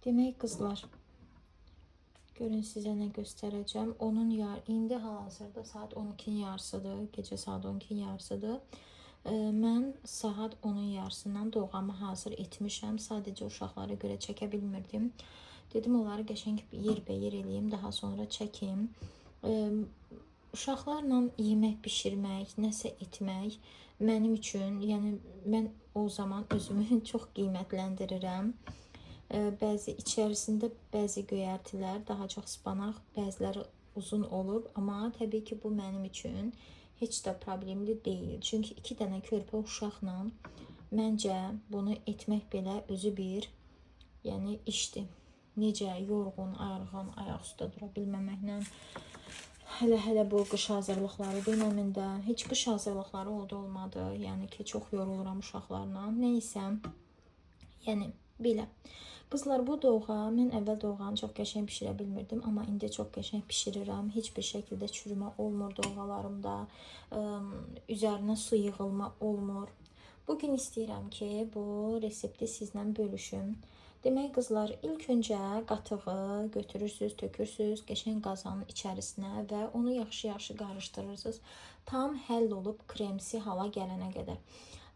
Demək qızlar, görün sizə nə göstərəcəm. İndi hal-hazırda saat 12-nin yarısıdır. Gecə saat 12-nin yarısıdır. Mən saat 10-un yarısından doğamı hazır etmişəm. Sadəcə uşaqlara görə çəkə bilmirdim. Dedim onları qəşəng yerbəyer eləyim, daha sonra çəkim. Uşaqlarla yemək bişirmək, nəsə etmək mənim üçün, yəni mən o zaman özümü çox qiymətləndirirəm. Bəzi içərisində bəzi göyərtilər, daha çox spanaq, bəziləri uzun olub, amma təbii ki, bu mənim üçün heç də problemli deyil. Çünki 2 dənə körpə uşaqla məncə bunu etmək belə özü bir, yəni işdir. Necə yorğun, ayırğın, ayaq üstə dura bilməməklə, hələ bu qış hazırlıqları dönəmində heç qış hazırlıqları olmadı. Yəni ki, çox yoruluram uşaqlarla. Nəysə, yəni belə. Qızlar, bu doğğa, mən əvvəl doğğanı çox qəşəng bişirə bilmirdim, amma indi çox qəşəng bişirirəm. Heç bir şəkildə çürümə olmur doğğalarımda, üzərinə su yığılma olmur. Bugün istəyirəm ki, bu resepti sizlə bölüşüm. Demək qızlar, ilk öncə qatığı götürürsünüz, tökürsünüz qəşəng qazanın içərisinə və onu yaxşı-yaxşı qarışdırırsınız. Tam həll olub kremsi hala gələnə qədər.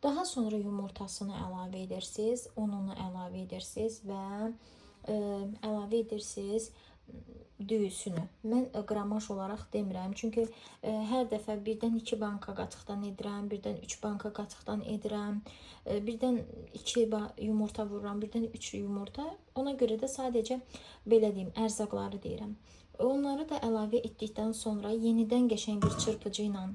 Daha sonra yumurtasını əlavə edirsiniz, ununu əlavə edirsiniz və əlavə edirsiniz düyüsünü. Mən qramaj olaraq demirəm, çünki hər dəfə birdən 2 banka qatıqdan edirəm, birdən 3 banka qatıqdan edirəm, birdən 2 yumurta vururam, birdən 3 yumurta. Ona görə də sadəcə belə deyim, ərzaqları deyirəm. Onları da əlavə etdikdən sonra yenidən qəşəng bir çırpıcı ilə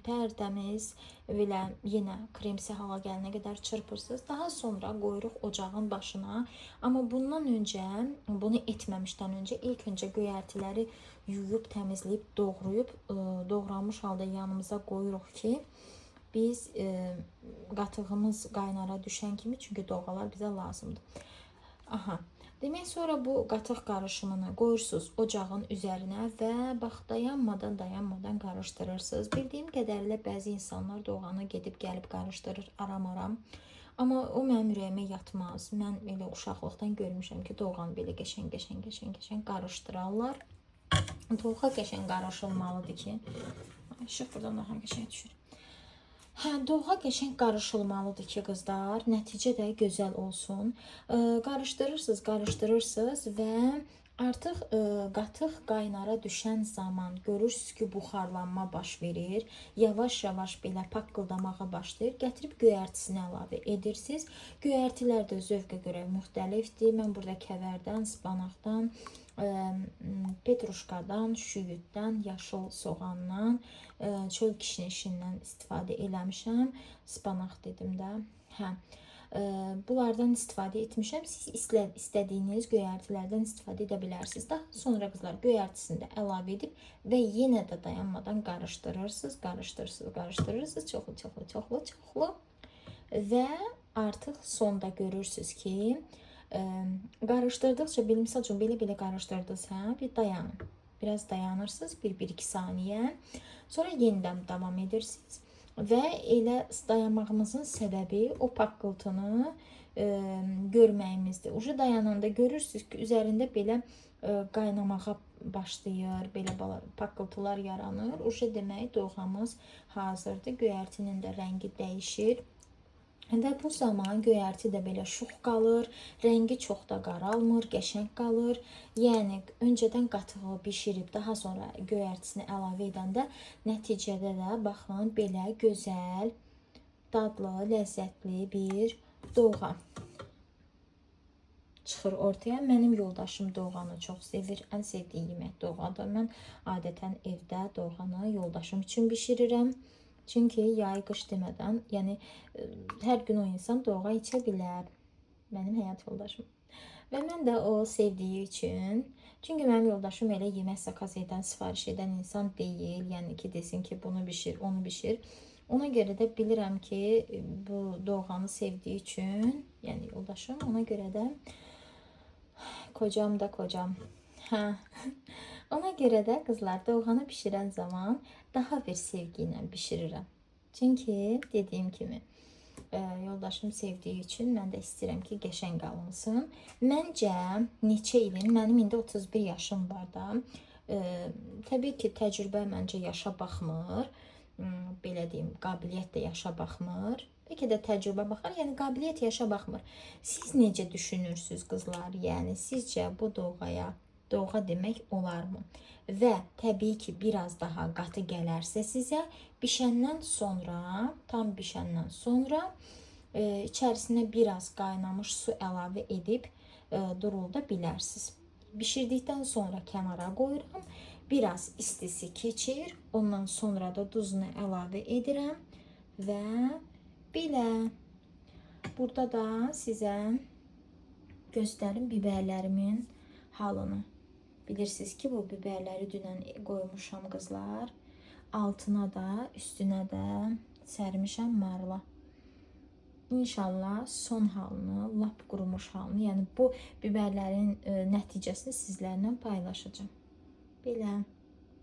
tərtəmiz belə yenə kremsi hala gələnə qədər çırpırsınız. Daha sonra qoyuruq ocağın başına. Amma bundan öncə, bunu etməmişdən öncə ilk öncə göyərtiləri yuyub, təmizləyib, doğranmış halda yanımıza qoyuruq ki, biz qatığımız qaynara düşən kimi, çünki doğğalar bizə lazımdır. Aha. Demək, sonra bu qatıq qarışımını qoyursunuz ocağın üzərinə və bax, dayanmadan qarışdırırsınız. Bildiyim qədərilə bəzi insanlar doğğanı gedib gəlib qarışdırır aram-aram. Amma o mənim ürəyimə yatmaz. Mən elə uşaqlıqdan görmüşəm ki, doğğanı belə qəşəng qarışdırarlar. Doğğa qəşəng qarışılmalıdır ki, işıq buradan daha qəşəng düşür. Doğğa qəşəng qarışılmalıdır ki, qızlar, nəticə də gözəl olsun. Qarışdırırsınız və artıq qatıq qaynara düşən zaman görürsünüz ki, buxarlanma baş verir. Yavaş-yavaş belə paqqıldamağa başlayır. Gətirib göyərtisini əlavə edirsiniz. Göyərtilər də zövqə görə müxtəlifdir. Mən burada kəvərdən, spanaqdan, petruşkadan, şüyüddən, yaşıl soğandan, çöl kişnişindən istifadə eləmişəm. Spanaq dedim də. Bunlardan istifadə etmişəm. Siz istədiyiniz göyərtilərdən istifadə edə bilərsiniz. Daha sonra qızlar göyərtisini də əlavə edib və yenə də dayanmadan qarışdırırsınız. Çoxlu. Və artıq sonda görürsünüz ki, qarışdırdıqca, misal üçün belə qarışdırdıqsa, bir dayanın. Biraz dayanırsınız, 1-2 saniyə. Sonra yenidən davam edirsiniz. Və elə dayanmağımızın səbəbi o paqqıltını görməyimizdir. Ucu dayananda görürsünüz ki, üzərində belə qaynamağa başlayır, belə paqqıltılar yaranır. Ucu demək, doğğamız hazırdır. Göyərtinin də rəngi dəyişir. Və bu zaman göyərti də belə şux qalır, rəngi çox da qaralmır, qəşəng qalır. Yəni, öncədən qatığı bişirib, daha sonra göyərtisini əlavə edəndə nəticədə də, baxın, belə gözəl, dadlı, ləzzətli bir doğğa çıxır ortaya. Mənim yoldaşım doğğanı çox sevir, ən sevdiyi yemək doğğadır. Mən adətən evdə doğğanı yoldaşım üçün bişirirəm. Çünki yay, qış demədən, yəni hər gün o insan doğğa içə bilər. Mənim həyat yoldaşım. Və mən də o sevdiyi üçün, çünki mənim yoldaşım elə yemək zakaz edən, sifariş edən insan deyil. Yəni ki, desin ki, bunu bişir, onu bişir. Ona görə də bilirəm ki, bu doğğanı sevdiyi üçün, yəni yoldaşım, ona görə də kocam da kocam. Ona görə də qızlar, doğğanı bişirən zaman daha bir sevgi ilə bişirirəm. Çünki dediyim kimi, Yoldaşım sevdiyi üçün mən də istəyirəm ki, qəşəng qalınsın. Məncə neçə ilin, mənim indi 31 yaşım var da. Təbii ki, təcrübə məncə yaşa baxmır. Belə deyim, qabiliyyət də yaşa baxmır. Bəlkə də təcrübə baxar, yəni qabiliyyət yaşa baxmır. Siz necə düşünürsünüz qızlar? Yəni sizcə bu doğğa demək olarmı? Və təbii ki, biraz daha qatı gələrsə sizə, bişəndən sonra, tam bişəndən sonra içərisinə biraz qaynamış su əlavə edib durulda bilərsiniz. Bişirdikdən sonra kənara qoyuram. Biraz istisi keçir. Ondan sonra da duzunu əlavə edirəm və belə. Burada da sizə göstərim biberlərimin halını. Bilirsiniz ki, bu biberləri dünən qoymuşam qızlar. Altına da, üstünə də sərmişəm marla. İnşallah son halını, lap qurumuş halını, yəni bu biberlərin nəticəsini sizlərlə paylaşacağım. Belə.